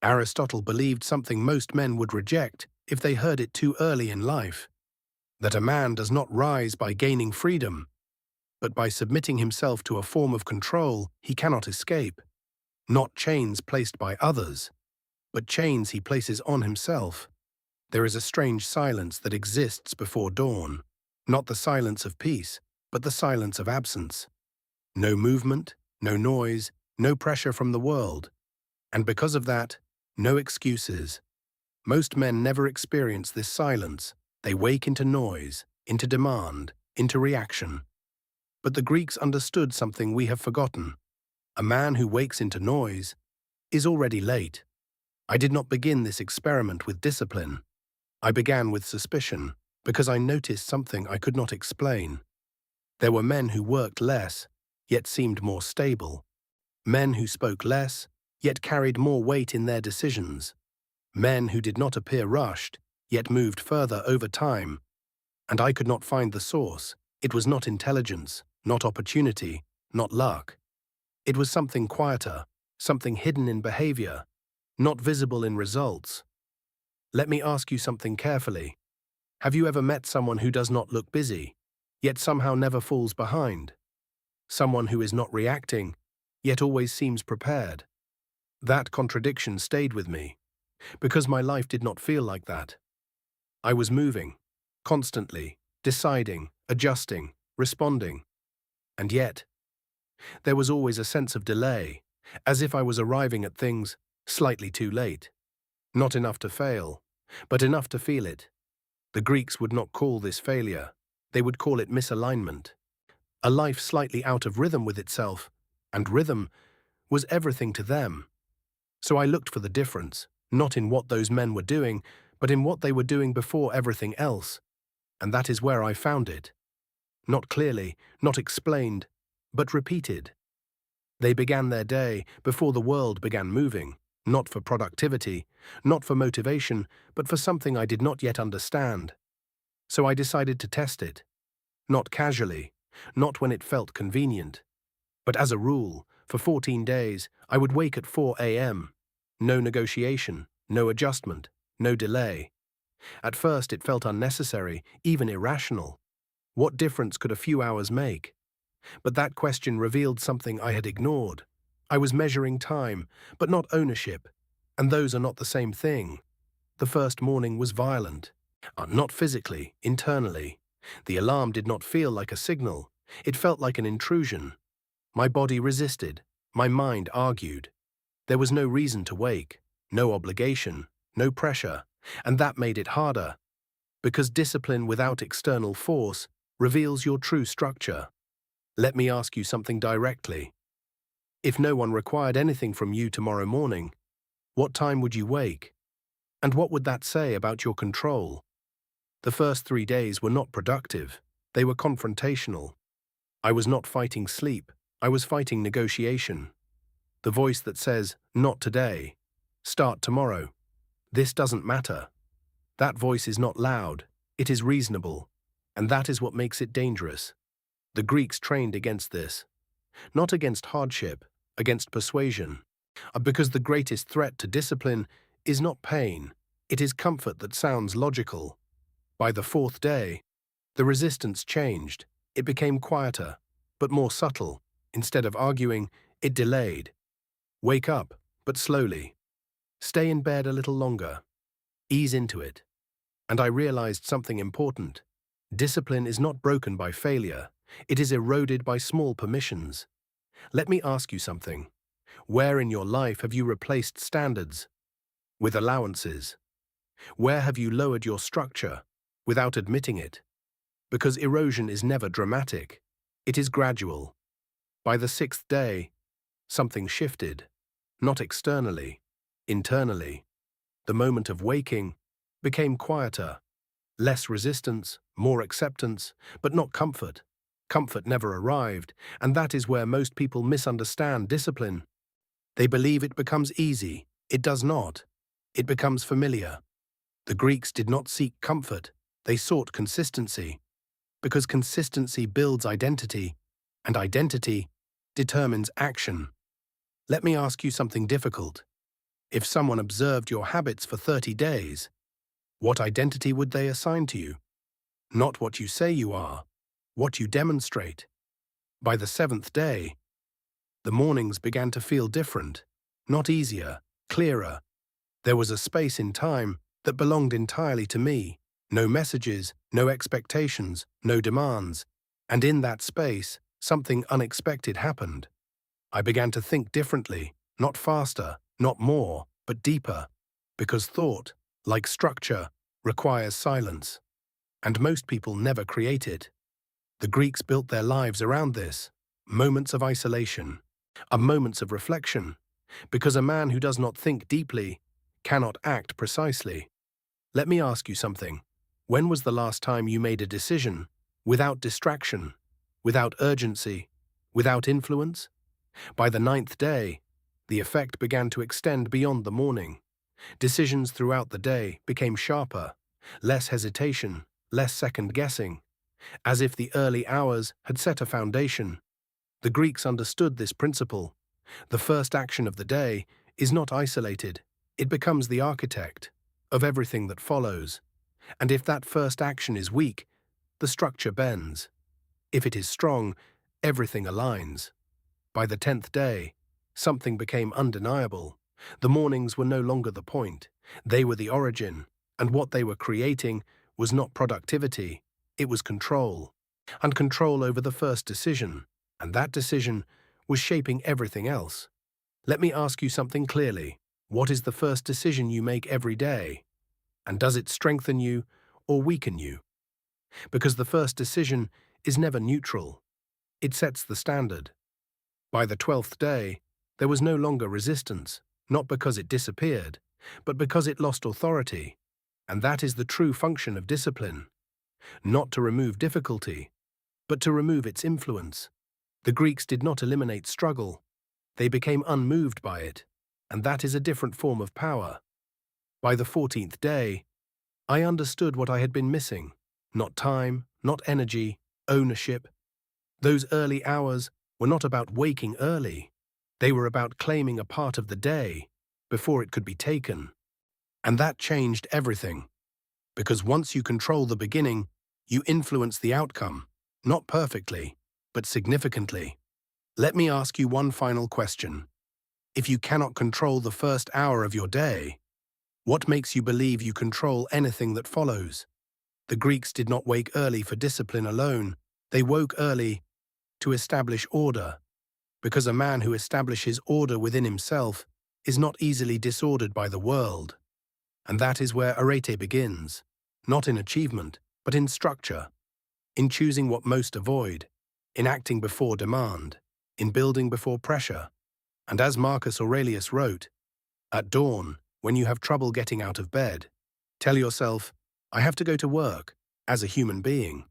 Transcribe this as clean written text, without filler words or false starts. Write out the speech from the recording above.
Aristotle believed something most men would reject if they heard it too early in life, that a man does not rise by gaining freedom, but by submitting himself to a form of control he cannot escape, not chains placed by others, but chains he places on himself. There is a strange silence that exists before dawn, not the silence of peace, but the silence of absence. No movement, no noise, no pressure from the world, and because of that, no excuses. Most men never experience this silence. They wake into noise, into demand, into reaction. But the Greeks understood something we have forgotten. A man who wakes into noise is already late. I did not begin this experiment with discipline. I began with suspicion, because I noticed something I could not explain. There were men who worked less, yet seemed more stable. Men who spoke less, yet carried more weight in their decisions. Men who did not appear rushed, yet moved further over time. And I could not find the source. It was not intelligence, not opportunity, not luck. It was something quieter, something hidden in behavior, not visible in results. Let me ask you something carefully. Have you ever met someone who does not look busy, yet somehow never falls behind? Someone who is not reacting, yet always seems prepared? That contradiction stayed with me, because my life did not feel like that. I was moving, constantly, deciding, adjusting, responding. And yet, there was always a sense of delay, as if I was arriving at things slightly too late. Not enough to fail, but enough to feel it. The Greeks would not call this failure. They would call it misalignment. A life slightly out of rhythm with itself, and rhythm was everything to them. So I looked for the difference, not in what those men were doing, but in what they were doing before everything else. And that is where I found it. Not clearly, not explained, but repeated. They began their day before the world began moving, not for productivity, not for motivation, but for something I did not yet understand. So I decided to test it. Not casually, not when it felt convenient, but as a rule, for 14 days, I would wake at 4 a.m. No negotiation, no adjustment, no delay. At first it felt unnecessary, even irrational. What difference could a few hours make? But that question revealed something I had ignored. I was measuring time, but not ownership, and those are not the same thing. The first morning was violent. Not physically, internally. The alarm did not feel like a signal. It felt like an intrusion. My body resisted. My mind argued. There was no reason to wake, no obligation, no pressure, and that made it harder. Because discipline without external force reveals your true structure. Let me ask you something directly. If no one required anything from you tomorrow morning, what time would you wake? And what would that say about your control? The first 3 days were not productive. They were confrontational. I was not fighting sleep. I was fighting negotiation. The voice that says, "Not today. Start tomorrow. This doesn't matter." That voice is not loud. It is reasonable. And that is what makes it dangerous. The Greeks trained against this. Not against hardship, against persuasion. Because the greatest threat to discipline is not pain. It is comfort that sounds logical. By the 4th day, the resistance changed. It became quieter, but more subtle. Instead of arguing, it delayed. Wake up, but slowly. Stay in bed a little longer. Ease into it. And I realized something important. Discipline is not broken by failure. It is eroded by small permissions. Let me ask you something. Where in your life have you replaced standards with allowances? Where have you lowered your structure without admitting it? Because erosion is never dramatic. It is gradual. By the 6th day, something shifted. Not externally, internally. The moment of waking became quieter. Less resistance, more acceptance, but not comfort. Comfort never arrived, and that is where most people misunderstand discipline. They believe it becomes easy. It does not. It becomes familiar. The Greeks did not seek comfort. They sought consistency. Because consistency builds identity, and identity determines action. Let me ask you something difficult. If someone observed your habits for 30 days, what identity would they assign to you? Not what you say you are, what you demonstrate. By the seventh day, the mornings began to feel different, not easier, clearer. There was a space in time that belonged entirely to me. No messages, no expectations, no demands. And in that space, something unexpected happened. I began to think differently, not faster, not more, but deeper. Because thought, like structure, requires silence. And most people never create it. The Greeks built their lives around this. Moments of isolation, moments of reflection. Because a man who does not think deeply cannot act precisely. Let me ask you something. When was the last time you made a decision without distraction, without urgency, without influence? By the ninth day, the effect began to extend beyond the morning. Decisions throughout the day became sharper, less hesitation, less second-guessing, as if the early hours had set a foundation. The Greeks understood this principle. The first action of the day is not isolated. It becomes the architect of everything that follows. And if that first action is weak, the structure bends. If it is strong, everything aligns. By the 10th day, something became undeniable. The mornings were no longer the point. They were the origin, and what they were creating was not productivity, it was control. And control over the first decision, and that decision was shaping everything else. Let me ask you something clearly. What is the first decision you make every day? And does it strengthen you or weaken you? Because the first decision is never neutral. It sets the standard. By the 12th day, there was no longer resistance, not because it disappeared, but because it lost authority. And that is the true function of discipline. Not to remove difficulty, but to remove its influence. The Greeks did not eliminate struggle. They became unmoved by it, and that is a different form of power. By the 14th day, I understood what I had been missing. Not time, not energy, ownership. Those early hours were not about waking early. They were about claiming a part of the day before it could be taken. And that changed everything. Because once you control the beginning, you influence the outcome, not perfectly, but significantly. Let me ask you one final question. If you cannot control the first hour of your day, what makes you believe you control anything that follows? The Greeks did not wake early for discipline alone. They woke early to establish order, because a man who establishes order within himself is not easily disordered by the world. And that is where arete begins, not in achievement, but in structure, in choosing what most avoid, in acting before demand, in building before pressure. And as Marcus Aurelius wrote, at dawn, when you have trouble getting out of bed, tell yourself, I have to go to work, as a human being.